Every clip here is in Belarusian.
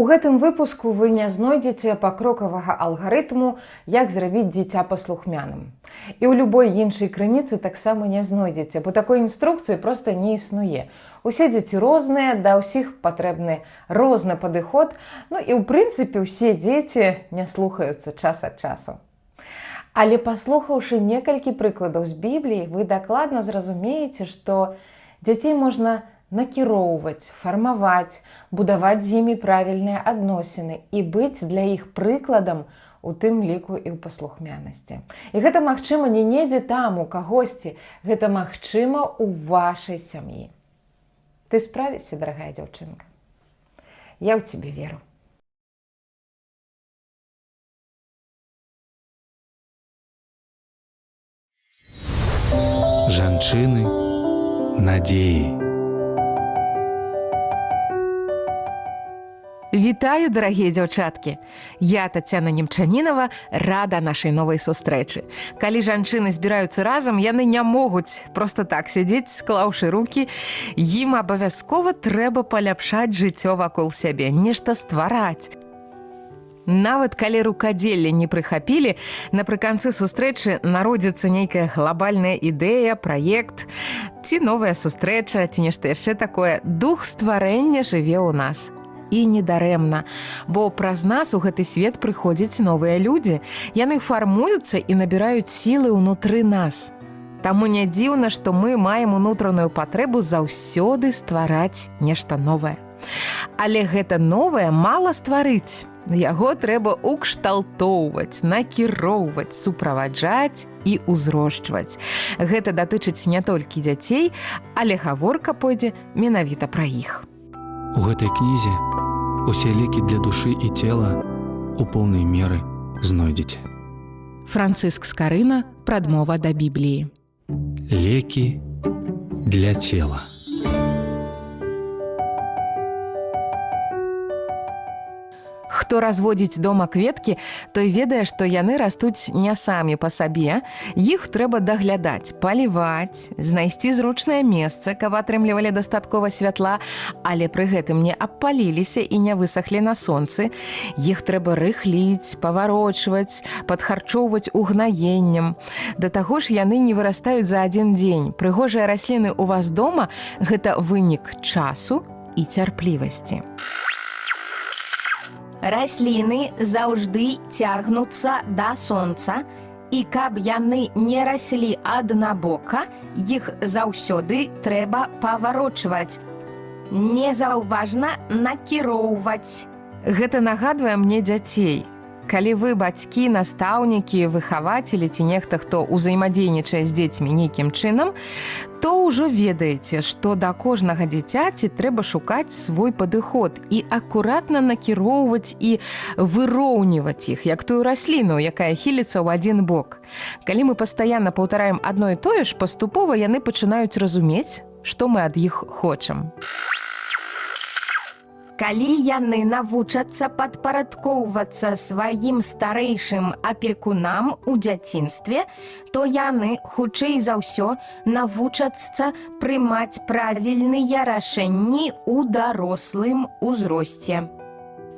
У гэтым выпуску вы не знойдзеце пакрокавага алгарытму, як зрабіць дзіця паслухмяным. І ў любой іншай крыніцы таксама не знойдзеце, бо такой інструкцыі проста не існуе. Усе дзеці розныя, да ўсіх патрэбны розны падыход, і ў прынцыпе ўсе дзеці не слухаюцца час ад часу. Але паслухаўшы некалькі прыкладаў з Бібліі, вы дакладна зразумееце, што дзяцей можна накіроўваць, фармаваць, будаваць з імі правільныя адносіны і быць для іх прыкладам, у тым ліку і ў паслухмянасці. І гэта магчыма не недзе там, у кагосьці, гэта магчыма ў вашай сям'і. Ты справішся, дарагая дзяўчынка? Я ў цябе веру. Жанчыны надзеі. Вітаю, дарагія дзяўчаткі! Я, Тацяна Немчанінава, рада нашай новай сустрэчы. Калі жанчыны збіраюцца разам, яны не могуць проста так сядзець, склаўшы рукі. Ім абавязкова трэба паляпшаць жыццё вакол сябе, нешта ствараць. Нават калі рукадзелле не прыхапілі, напрыканцы сустрэчы народзіцца нейкая глобальная ідэя, праект, ці новая сустрэча, ці нешта яшчэ такое. Дух стварэння жыве ў нас. І недарэмна, бо праз нас у гэты свет прыходзяць новыя людзі. Яны фармуюцца і набіраюць сілы ўнутры нас. Таму не дзіўна, што мы маем унутраную патрэбу заўсёды ствараць нешта новае. Але гэта новае мала стварыць. Яго трэба укшталтоўваць, накіроўваць, суправаджаць і ўзрошчваць. Гэта датычыць не толькі дзяцей, але гаворка пойдзе менавіта пра іх. У гэтай кнізе усе лекі для душы і цела у поўнай меры знойдзеце. Францыск Скарына. Прадмова да Бібліі. Лекі для цела. Хто разводзіць дома кветкі, той ведае, што яны растуць не самі па сабе. Іх трэба даглядаць, паліваць, знайсці зручнае месца, каб атрымлівалі дастаткова святла, але пры гэтым не абпаліліся і не высахлі на сонцы. Іх трэба рыхліць, паварочваць, падхарчоўваць угнаеннем. Да таго ж яны не вырастаюць за адзін дзень. Прыгожыя расліны ў вас дома – гэта вынік часу і цярплівасці. Расліны заўжды цягнуцца да сонца, і каб яны не раслі аднабока, іх заўсёды трэба паварочваць. Незаўважна накіроўваць. Гэта нагадвае мне дзяцей. Калі вы бацькі, настаўнікі, выхавацелі ці нехта, хто ўзаемадзейнічае з дзецьмі нейкім чынам, то ўжо ведаеце, што да кожнага дзіцяці трэба шукаць свой падыход і акуратна накіроўваць і выроўніваць іх, як тую расліну, якая хіліцца ў адзін бок. Калі мы пастаянна паўтараем адно і тое ж, паступова яны пачынаюць разумець, што мы ад іх хочам. Калі яны навучацца падпарадкоўвацца сваім старэйшым апекунам у дзяцінстве, то яны, хутчэй за ўсё, навучацца прымаць правільныя рашэнні ў дарослым узросце.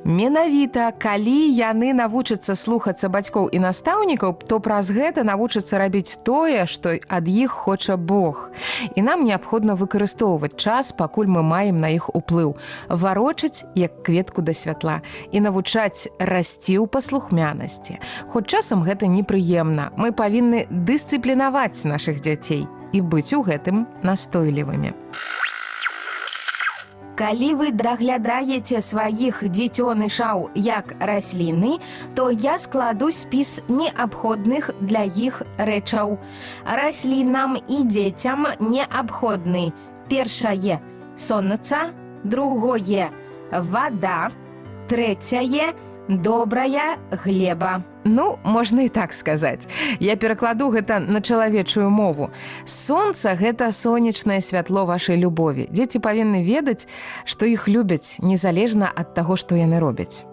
Менавіта, калі яны навучацца слухацца бацькоў і настаўнікаў, то праз гэта навучацца рабіць тое, што ад іх хоча Бог. І нам неабходна выкарыстоўваць час, пакуль мы маем на іх уплыў, варочаць, як кветку да святла, і навучаць расці ў паслухмянасці. Хоць часам гэта непрыемна. Мы павінны дысцыплінаваць нашых дзяцей і быць у гэтым настойлівымі. Калі вы даглядаеце сваіх дзіцёнышаў як расліны, то я складу спіс неабходных для іх рэчаў. Раслінам і дзецям неабходны. Першае – сонца, другое – вада, трэцяе – добрая глеба. Можна і так сказаць. Я перакладу гэта на чалавечую мову. Сонца – гэта сонечнае святло вашай любові. Дзеці павінны ведаць, што іх любяць, незалежна ад таго, што яны робяць.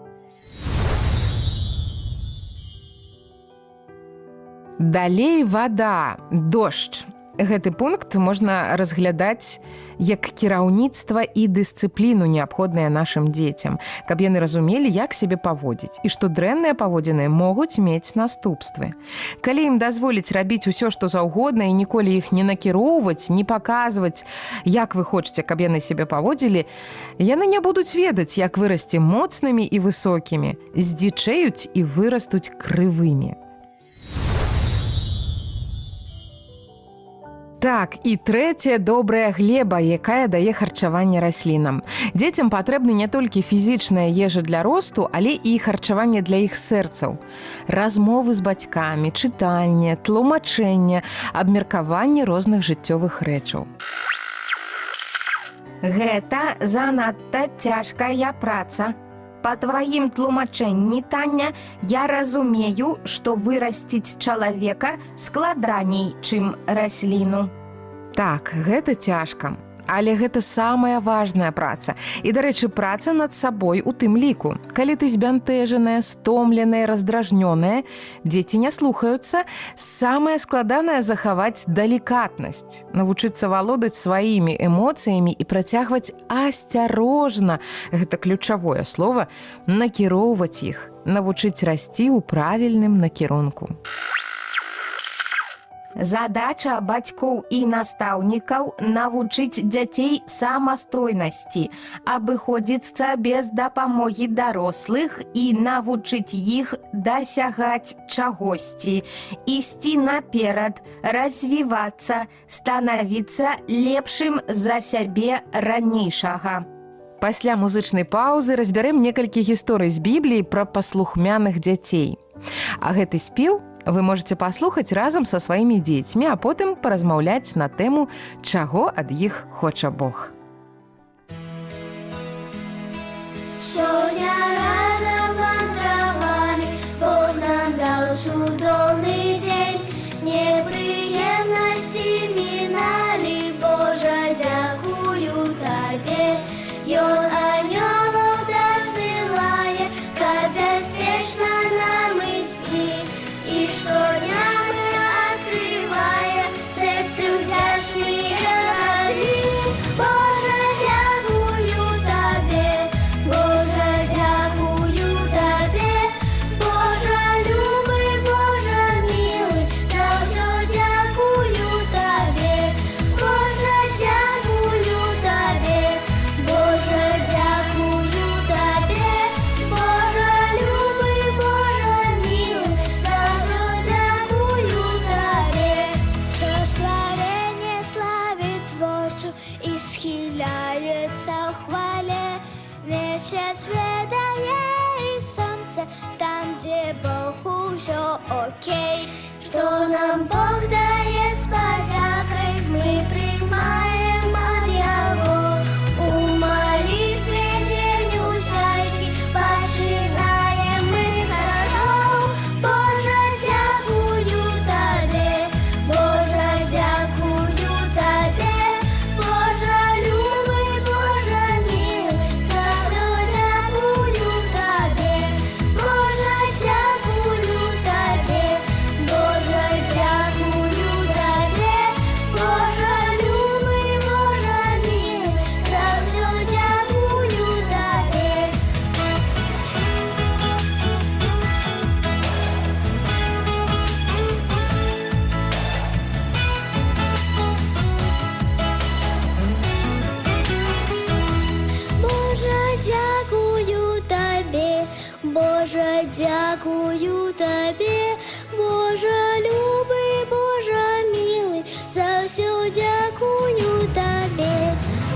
Далей вада, дождж. Гэты пункт можна разглядаць як кіраўніцтва і дысцыпліну, неабходныя нашым дзецям, каб яны разумелі, як сябе паводзіць, і што дрэнныя паводзіны могуць мець наступствы. Калі ім дазволіць рабіць усё, што заўгодна, і ніколі іх не накіроўваць, не паказваць, як вы хочаце, каб яны сябе паводзілі, яны не будуць ведаць, як вырасці моцнымі і высокімі, здзічэюць і вырастуць крывымі. Так, і трэцяя добрая глеба, якая дае харчаванне раслінам. Дзецям патрэбны не толькі фізічная ежа для росту, але і харчаванне для іх сэрцаў. Размовы з бацькамі, чытанне, тлумачэнне, абмеркаванне розных жыццёвых рэчаў. Гэта занадта цяжкая праца. Па тваім тлумачэнні, Таня, я разумею, што вырасціць чалавека складаней, чым расліну. Так, гэта цяжка, але гэта самая важная праца. І, дарэчы, праца над сабой у тым ліку. Калі ты збянтэжаная, стомленая, раздражнёная, дзеці не слухаюцца, самае складанае захаваць далікатнасць, навучыцца валодаць сваімі эмоцыямі і працягваць асцярожна, гэта ключавое слово, накіроўваць іх, навучыць расці ў правільным накірунку. Задача бацькоў і настаўнікаў навучыць дзяцей самастойнасці, абыходзіцца без дапамогі дарослых і навучыць іх дасягаць чагосьці, ісці наперад, развівацца, станавіцца лепшым за сябе ранейшага. Пасля музычнай паўзы разбярэм некалькі гісторый з Бібліі пра паслухмяных дзяцей. А гэты спеў вы можаце паслухаць разам са сваімі дзецьмі, а потым паразмаўляць на тэму, чаго ад іх хоча Бог. Сёння разам вандравалі, Бог нам даў цудоўны дзень. Непрыемнасці міналі, Божа, дзякую Табе. Ён анёлаў дасылае, каб бяспечна нам ісці. І штодня мы адкрывае сэрцы ўдзячныя разі. Божа, дзякую Табе, Божа, дзякую Табе. Божа, любы, Божа, мілы, за ўсё дзякую Табе. Божа, дзякую Табе, Божа, дзякую Табе. Божа, любы, Божа, мілы, за ўсё дзякую Табе. Всё стварэнне славіць Творцу і схіляецца ў хвале. Месяц ведае і сонце там, дзе Бог усё окей. Што нам Бог дае з падзякай, мы прымаем ад Яго. У малітве дзень усякі пачынаем мы разоў. Божа, дзякую Табе, Божа, дзякую Табе. Божа, любы, Божа, мілы, за ўсё дзякую Табе. Божа, дзякую Табе, Божа, дзякую Табе. Божа, любы, Божа, мілы, за ўсё дзякую Табе. Божа, дзякую Табе, Божа, дзякую Табе. Божа, любы, Божа, мілы, за ўсё дзякую Табе.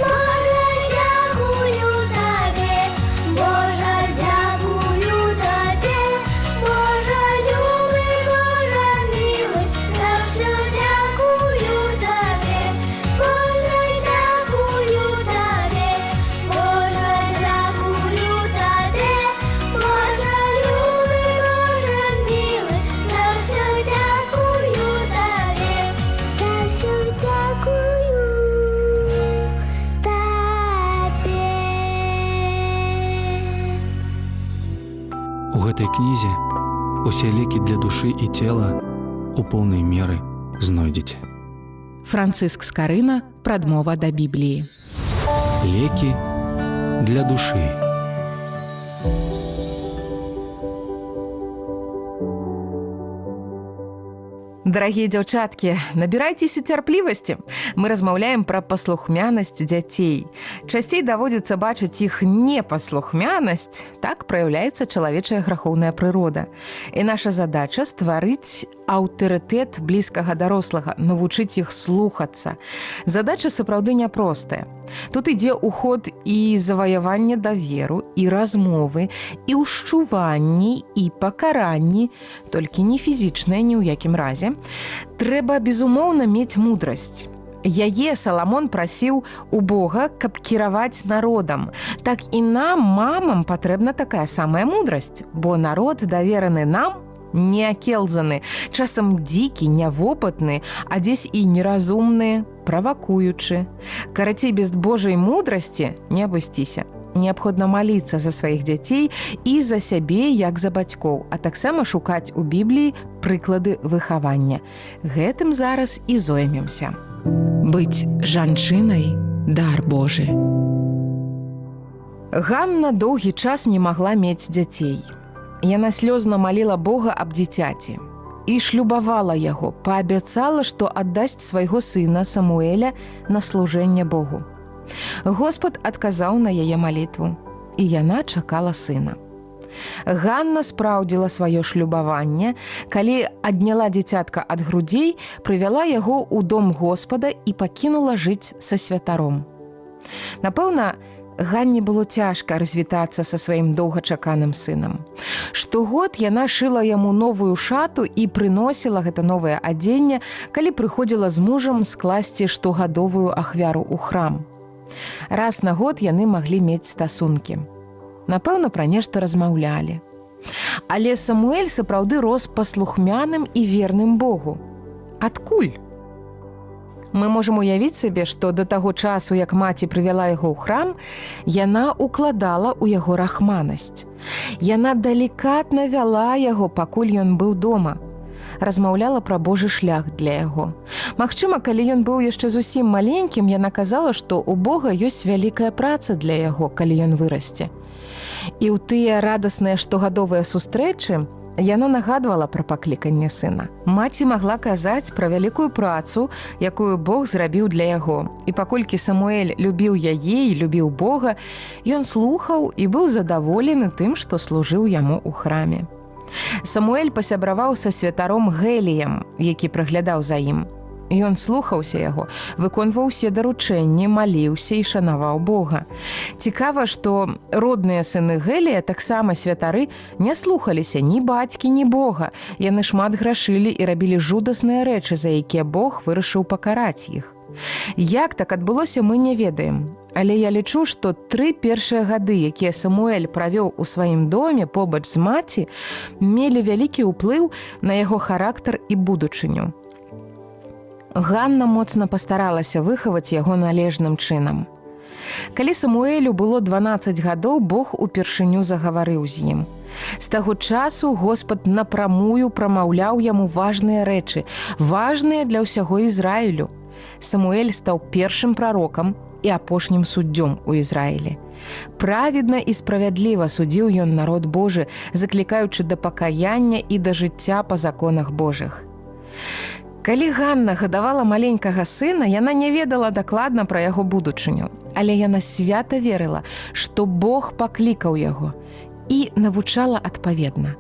Божа, дзякую Табе, Божа, дзякую Табе. Божа, любы, Божа, мілы, за ўсё дзякую Табе. Божа, дзякую Табе, Божа, дзякую Табе. Божа, любы, Божа, мілы, за ўсё дзякую Табе. За ўсё дзякую Табе. У гэтай кнізе усе лекі для душы і цела у поўнай меры знойдзеце. Францыск Скарына, прадмова да Бібліі. Лекі для душы. Дарагія дзяўчаткі, набірайцеся цярплівасці. Мы размаўляем пра паслухмянасць дзяцей. Часцей даводзіцца бачыць іх непаслухмянасць. Так праяўляецца чалавечая грахоўная прырода. І наша задача стварыць аўтарытэт блізкага дарослага, навучыць іх слухацца. Задача сапраўды няпростая. Тут ідзе ў ход і заваяванне даверу, і размовы, і ўшчуванні, і пакаранні, толькі не фізічнае ні ў якім разе. Трэба, безумоўна, мець мудрасць. Яе Саламон прасіў у Бога, каб кіраваць народам. Так і нам, мамам, патрэбна такая самая мудрасць, бо народ, давераны нам, неакелзаны, часам дзікі, нявопытны, а дзесь і неразумны, правакуючы. Карацей, без Божай мудрасці не абысціся. Неабходна маліцца за сваіх дзяцей і за сябе, як за бацькоў, а таксама шукаць у Бібліі прыклады выхавання. Гэтым зараз і зоймемся. Быць жанчынай – дар Божы. Ганна доўгі час не магла мець дзяцей. Яна слёзна маліла Бога аб дзіцяці і шлюбавала яго, паабяцала, што аддасць свайго сына Самуэля на служэнне Богу. Господ адказаў на яе малітву, і яна чакала сына. Ганна спраўдзіла сваё шлюбаванне, калі адняла дзіцятка ад грудзей, прывяла яго ў дом Господа і пакінула жыць са святаром. Напэўна, Ганне было цяжка развітацца са сваім доўгачаканым сынам. Штогод яна шыла яму новую шату і прыносіла гэта новае адзенне, калі прыходзіла з мужам скласці штогадовую ахвяру ў храм. Раз на год яны маглі мець стасункі. Напэўна, пра нешта размаўлялі. Але Самуэль сапраўды рос паслухмяным і верным Богу. Адкуль? Мы можам уявіць сабе, што да таго часу, як маці прывяла яго ў храм, яна укладала ў яго рахманасць. Яна далікатна вяла яго, пакуль ён быў дома. Размаўляла пра Божы шлях для яго. Магчыма, калі ён быў яшчэ зусім маленькім, яна казала, што ў Бога ёсць вялікая праца для яго, калі ён вырасце. І ў тыя радасныя штогадовыя сустрэчы яна нагадвала пра пакліканне сына. Маці магла казаць пра вялікую працу, якую Бог зрабіў для яго. І паколькі Самуэль любіў яе і любіў Бога, ён слухаў і быў задаволены тым, што служыў яму ў храме. Самуэль пасябраваў са святаром Геліем, які прыглядаў за ім. Ён слухаўся яго, выконваў усе даручэнні, маліўся і шанаваў Бога. Цікава, што родныя сыны Гелія, таксама святары, не слухаліся ні бацькі, ні Бога. Яны шмат грашылі і рабілі жудасныя рэчы, за якія Бог вырашыў пакараць іх. Як так адбылося, мы не ведаем. Але я лічу, што 3 першыя гады, якія Самуэль правёў у сваім доме побач з маці, мелі вялікі ўплыў на яго характар і будучыню. Ганна моцна пастаралася выхаваць яго належным чынам. Калі Самуэлю было 12 гадоў, Бог упершыню загаварыў з ім. З таго часу Господ напрамую прамаўляў яму важныя рэчы, важныя для ўсяго Ізраілю. Самуэль стаў першым прарокам і апошнім суддзём у Ізраілі. Праведна і справядліва судзіў ён народ Божы, заклікаючы да пакаяння і да жыцця па законах Божых. Калі Ганна гадавала маленькага сына, яна не ведала дакладна пра яго будучыню, але яна свята верыла, што Бог паклікаў яго і навучала адпаведна.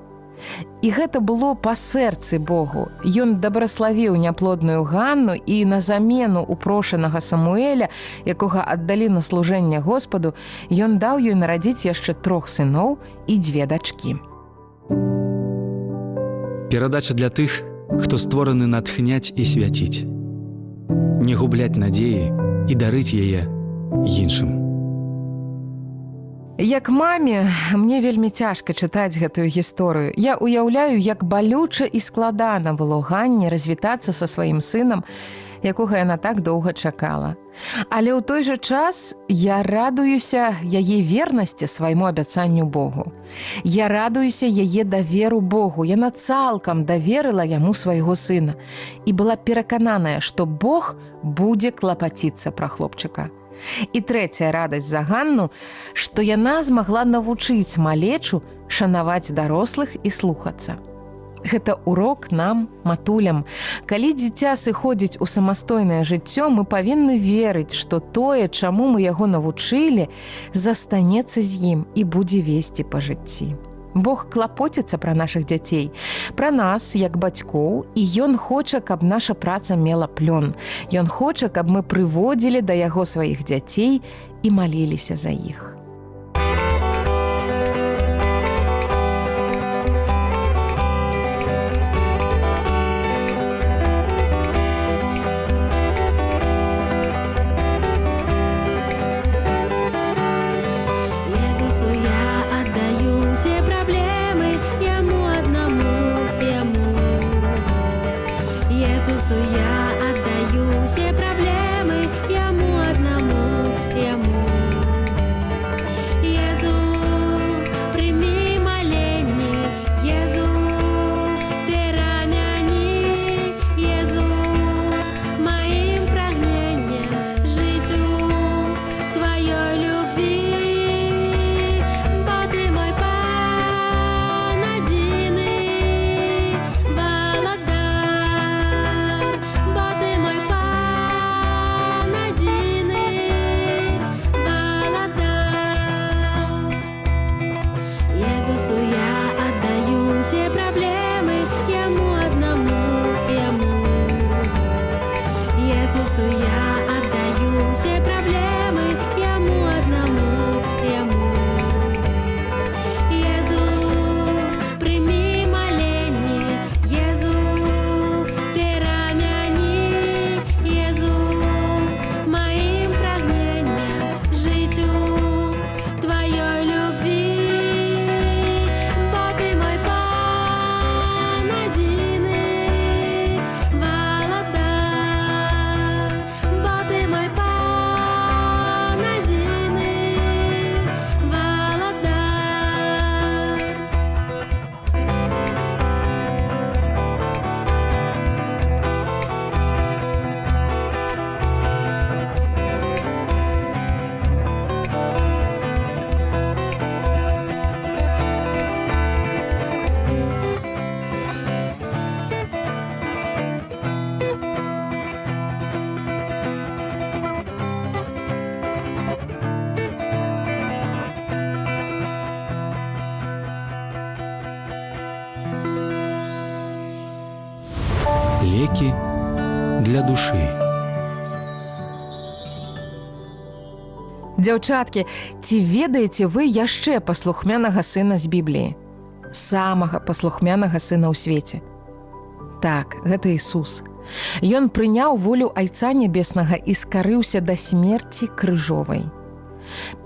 І гэта было па сэрцы Богу. Ён дабраславіў няплодную Ганну і на замену упрошанага Самуэля, якога аддалі на служэнне Господу, ён даў ёй нарадзіць яшчэ 3 сыноў і 2 дачкі. Перадача для тых, хто створаны натхняць і свяціць. Не губляць надзеі і дарыць яе іншым. Як маме, мне вельмі цяжка чытаць гэтую гісторыю. Я уяўляю, як балюча і складана было Ганне развітацца са сваім сынам, якога яна так доўга чакала. Але ў той жа час я радуюся яе вернасці свайму абяцанню Богу. Я радуюся яе даверу Богу. Яна цалкам даверыла яму свайго сына і была перакананая, што Бог будзе клапаціцца пра хлопчыка. І трэцяя радасць за Ганну, што яна змагла навучыць малечу шанаваць дарослых і слухацца. Гэта урок нам, матулям. Калі дзіця сыходзіць у самастойнае жыццё, мы павінны верыць, што тое, чаму мы яго навучылі, застанецца з ім і будзе весці па жыцці. Бог клапоціцца пра нашых дзяцей, пра нас, як бацькоў, і Ён хоча, каб наша праца мела плён. Ён хоча, каб мы прыводзілі да яго сваіх дзяцей і маліліся за іх. Лекі для душы. Дзяўчаткі, ці ведаеце вы яшчэ паслухмянага сына з Бібліі? Самага паслухмянага сына ў свеце. Так, гэта Ісус. Ён прыняў волю Айца Нябеснага і скарыўся да смерці крыжовай.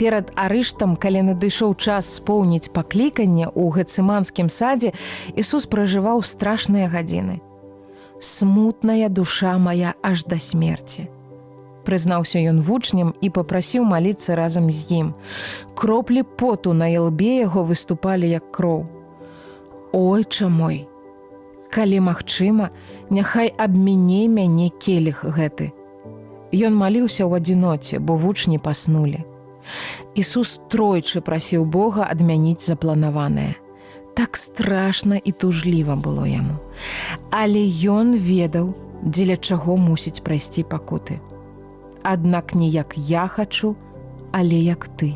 Перад арыштам, калі надышоў час споўніць пакліканне ў Гецыманскім садзе, Ісус пражываў страшныя гадзіны. «Смутная душа моя аж да смерці», прызнаўся ён вучням і папрасіў маліцца разам з ім. Кроплі поту на ілбе яго выступалі як кроў. «Ойча мой, калі магчыма, няхай абміне мяне келіх гэты». Ён маліўся ў адзіноце, бо вучні паснулі. Ісус тройчы прасіў Бога адмяніць запланаванае. Так страшна і тужліва было яму. Але ён ведаў, дзеля чаго мусіць прайсці пакуты. «Аднак не як я хачу, але як ты.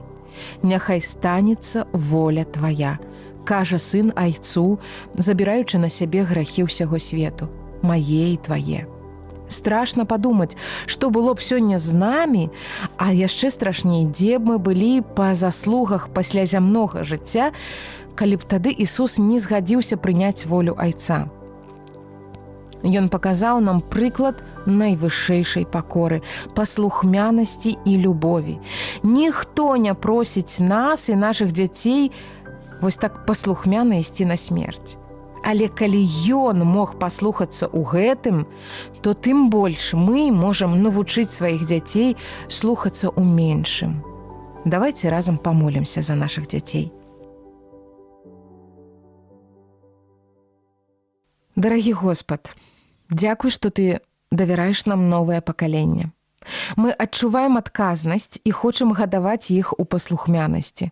Няхай станецца воля твая», кажа сын Айцу, забіраючы на сябе грахі ўсяго свету, мае і твае. Страшна падумаць, што было б сёння з намі, а яшчэ страшней, дзе б мы былі па заслугах пасля зямнога жыцця, калі б тады Ісус не згадзіўся прыняць волю Айца. Ён паказаў нам прыклад найвышэйшай пакоры, паслухмянасці і любові. Ніхто не просіць нас і нашых дзяцей вось так паслухмяна ісці на смерць. Але калі ён мог паслухацца ў гэтым, то тым больш мы можам навучыць сваіх дзяцей слухацца ў меншым. Давайте разам памолімся за нашых дзяцей. Дарагі Господ, дзякуй, што ты давяраеш нам новае пакаленне. Мы адчуваем адказнасць і хочам гадаваць іх у паслухмянасці.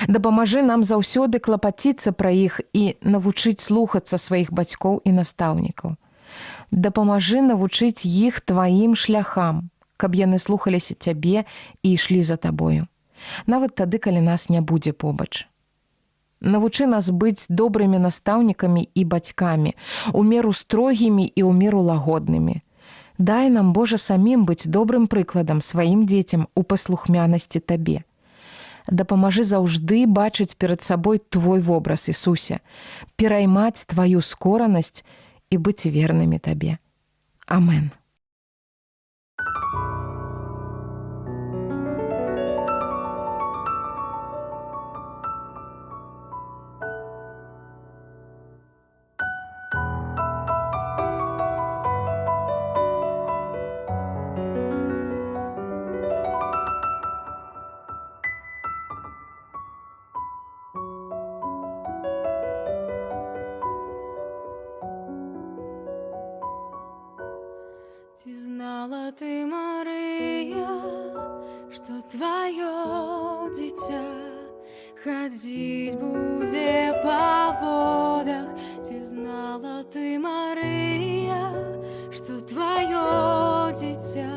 Дапамажы нам заўсёды клапаціцца пра іх і навучыць слухацца сваіх бацькоў і настаўнікаў. Дапамажы навучыць іх тваім шляхам, каб яны слухаліся цябе і ішлі за табою. Нават тады, калі нас не будзе побач. Навучы нас быць добрымі настаўнікамі і бацькамі, у меру строгімі і ў меру лагоднымі. Дай нам, Божа, самім быць добрым прыкладам сваім дзецям у паслухмянасці табе. Дапамажы заўжды бачыць перад сабой твой вобраз, Ісусе, пераймаць тваю скоранасць і быць вернымі табе. Амен. Ці знала ты, Марыя, што тваё дзіця хадзіць будзе па водах? Ці знала ты, Марыя, што тваё дзіця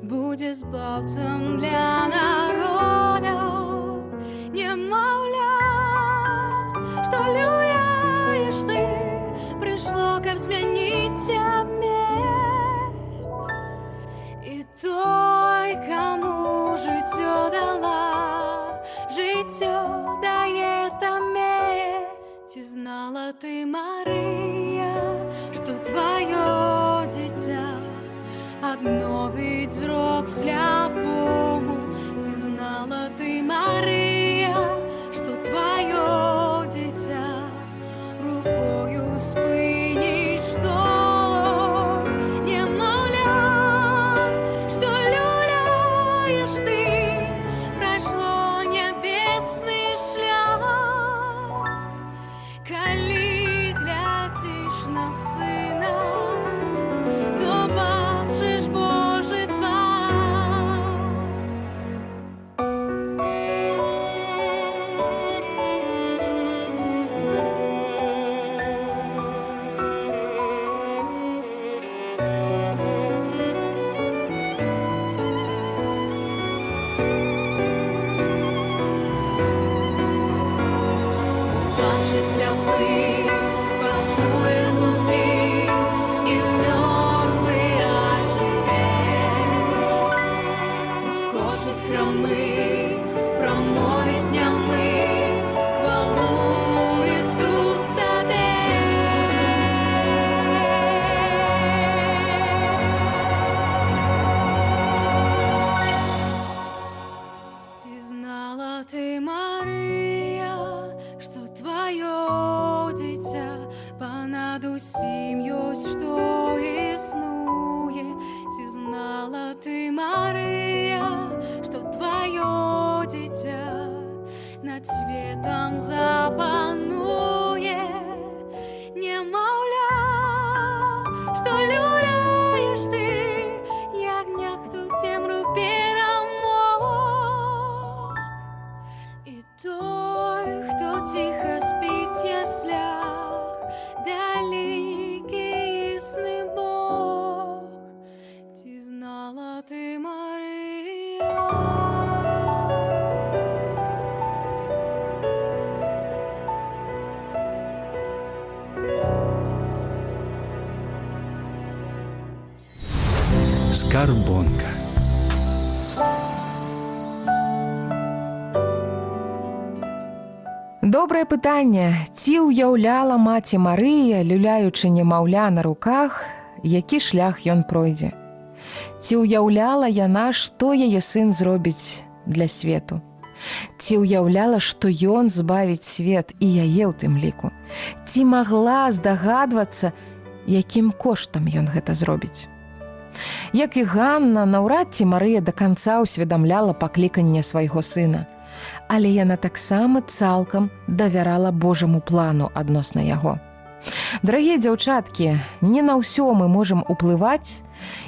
будзе збаўцам для народаў? Немаўля, што люляеш ты, прыйшло, каб змяніць цябе. І той, каму жыццё дала, жыццё дае табе. Ці знала ты, Марыя, што тваё дзіця адновіць зрок сляпому? Ці знала ты, Марыя, што тваё дзіця рукою спыніць што? Над светом запануе. Немаўля, што люляеш ты, як няхто цемру перамог. І той, хто ціха спіць в яслях, вялікі існы Бог. Ці знала ты, Марія? Скарбонка. Добрае пытанне. Ці ўяўляла маці Марыя, люляючы немаўля на руках, які шлях ён пройдзе? Ці ўяўляла яна, што яе сын зробіць для свету? Ці ўяўляла, што ён збавіць свет і яе ў тым ліку? Ці магла здагадвацца, якім коштам ён гэта зробіць? Як і Ганна, наўрад ці Марыя да канца ўсведамляла пакліканне свайго сына. Але яна таксама цалкам давярала Божаму плану адносна яго. Дарагія дзяўчаткі, не на ўсё мы можам уплываць,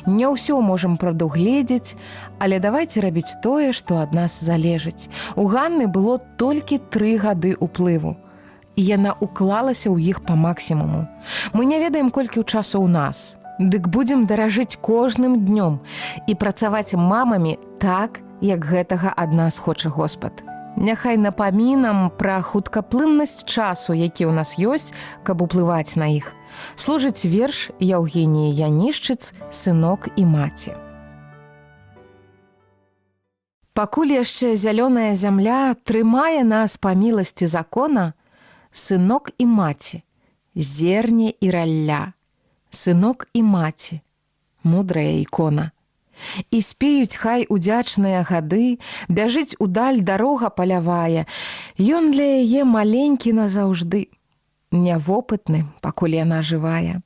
не ўсё можам прадугледзець, але давайце рабіць тое, што ад нас залежыць. У Ганны было толькі 3 гады ўплыву, і яна уклалася ў іх па максімуму. Мы не ведаем, колькі ў часу ў нас. Дык будзем даражыць кожным днём і працаваць мамамі так, як гэтага ад нас хоча Господ. Няхай напамінам пра хуткаплыннасць часу, які ў нас ёсць, каб уплываць на іх. Служыць верш Яўгеніі Янішчыц «Сынок і маці». Пакуль яшчэ зялёная зямля трымае нас па міласці закона, сынок і маці, зерне і ралля, сынок і маці, мудрая ікона. І спеюць хай удзячныя гады, бяжыць удаль дарога палявая. Ён для яе маленькі назаўжды, нявопытны, пакуль яна жывая.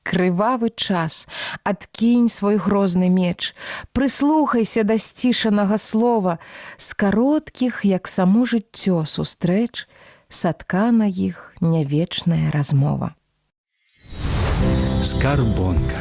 Крывавы час, адкінь свой грозны меч, прыслухайся да сцішанага слова, з кароткіх, як само жыццё сустрэч, саткана іх нявечная размова. Скарбонка.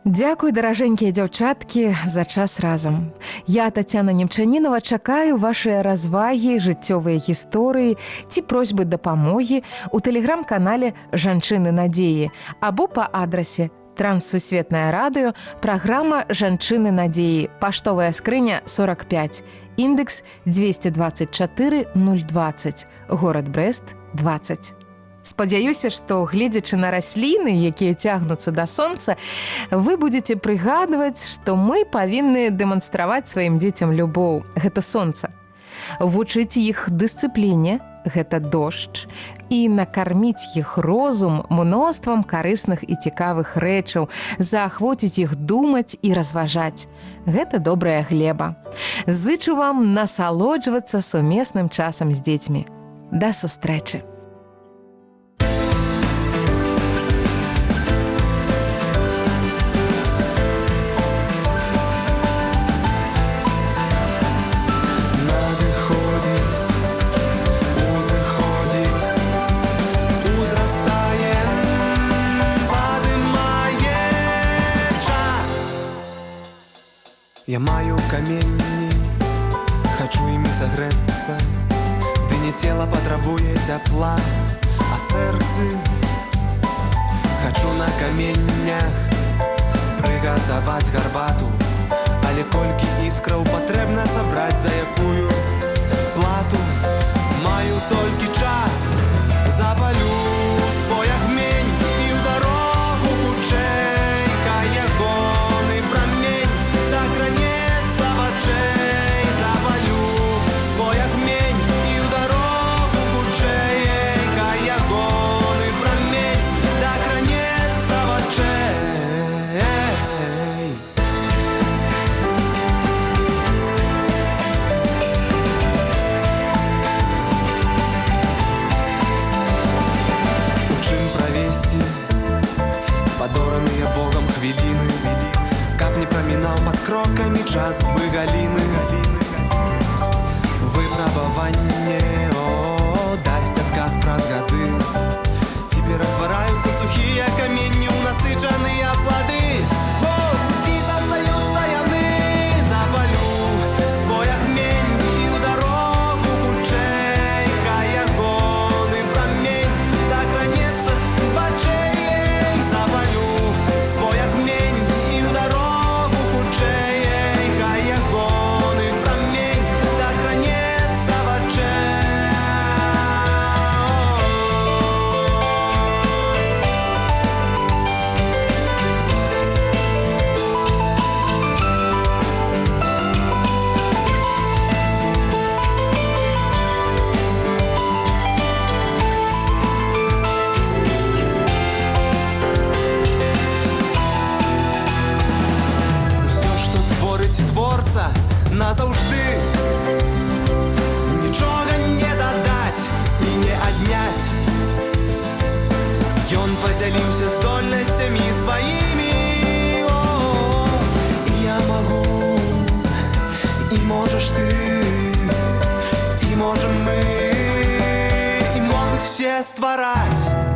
Дзякуй, даражэнькія дзяўчаткі, за час разам. Я, Тацяна Немчанінава, чакаю вашыя развагі, жыццёвыя гісторыі ці просьбы дапамогі ў тэлеграм-канале «Жанчыны надзеі» або па адрасе Транссусветнае радыё, праграма «Жанчыны надзеі», паштовая скрыня 45, індекс 224 020, горад Брэст 20. Спадзяюся, што, гледзячы на расліны, якія цягнуцца да сонца, вы будзеце прыгадваць, што мы павінны дэманстраваць сваім дзецям любоў, гэта сонца. Вучыць іх дысцыпліне, гэта дождж, і накарміць іх розум мноствам карысных і цікавых рэчаў, заахвоціць іх думаць і разважаць. Гэта добрая глеба. Зычу вам насалоджвацца сумесным часам з дзецьмі. Да сустрэчы! Я маю каменні, хачу імі сагрэцца, ды не цела патрабуе цяпла, а сэрцы хачу на каменнях прыгатаваць гарбату, але колькі іскраў патрэбна сабраць, за якую плату. Маю толькі час, запалю свой агмень і ў дарогу хутчэй, кай ягоны прамень так ранецца вачэй. Запалю свой агмень і ў дарогу хутчэй, кай ягоны прамень так ранецца вачэй. назаўжды. Нічога не дадаць і не адняць. Ён падзяліўся здольнасцямі сваімі. І я магу, і можаш ты, і можам мы, і могуць все ствараць.